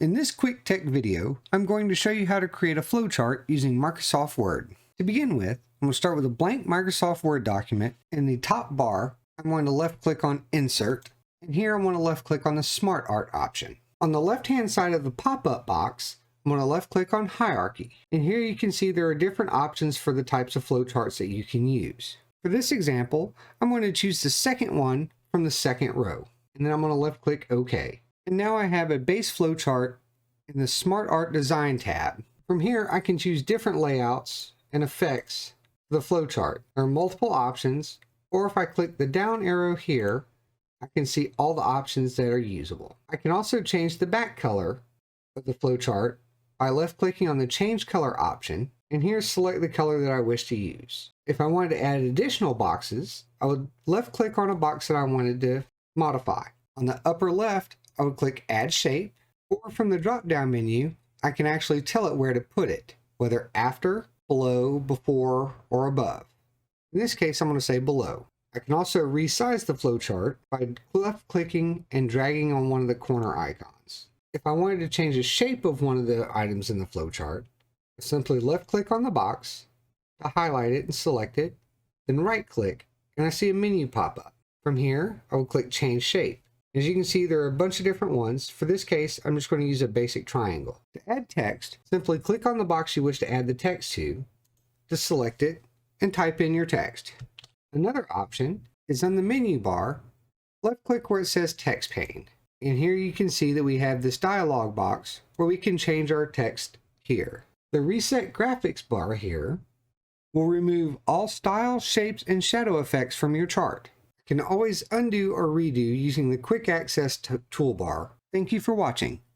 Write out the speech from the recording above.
In this quick tech video, I'm going to show you how to create a flowchart using Microsoft Word. To begin with, I'm going to start with a blank Microsoft Word document. In the top bar, I'm going to left click on Insert, and here I'm going to left click on the Smart Art option. On the left hand side of the pop-up box, I'm going to left click on Hierarchy, and here you can see there are different options for the types of flowcharts that you can use. For this example, I'm going to choose the second one from the second row, and then I'm going to left click OK. And now I have a base flowchart in the Smart Art Design tab. From here, I can choose different layouts and effects for the flowchart. There are multiple options, or if I click the down arrow here, I can see all the options that are usable. I can also change the back color of the flowchart by left clicking on the Change Color option, and here select the color that I wish to use. If I wanted to add additional boxes, I would left click on a box that I wanted to modify. On the upper left, I would click Add Shape, or from the drop-down menu, I can actually tell it where to put it, whether after, below, before, or above. In this case, I'm going to say below. I can also resize the flowchart by left-clicking and dragging on one of the corner icons. If I wanted to change the shape of one of the items in the flowchart, I simply left-click on the box to highlight it and select it, then right-click, and I see a menu pop up. From here, I will click Change Shape. As you can see, there are a bunch of different ones. For this case, I'm just going to use a basic triangle. To add text, simply click on the box you wish to add the text to select it, and type in your text. Another option is on the menu bar, left click where it says Text Pane. And here you can see that we have this dialog box where we can change our text here. The Reset Graphics bar here will remove all style, shapes, and shadow effects from your chart. Can always undo or redo using the quick access toolbar. Thank you for watching.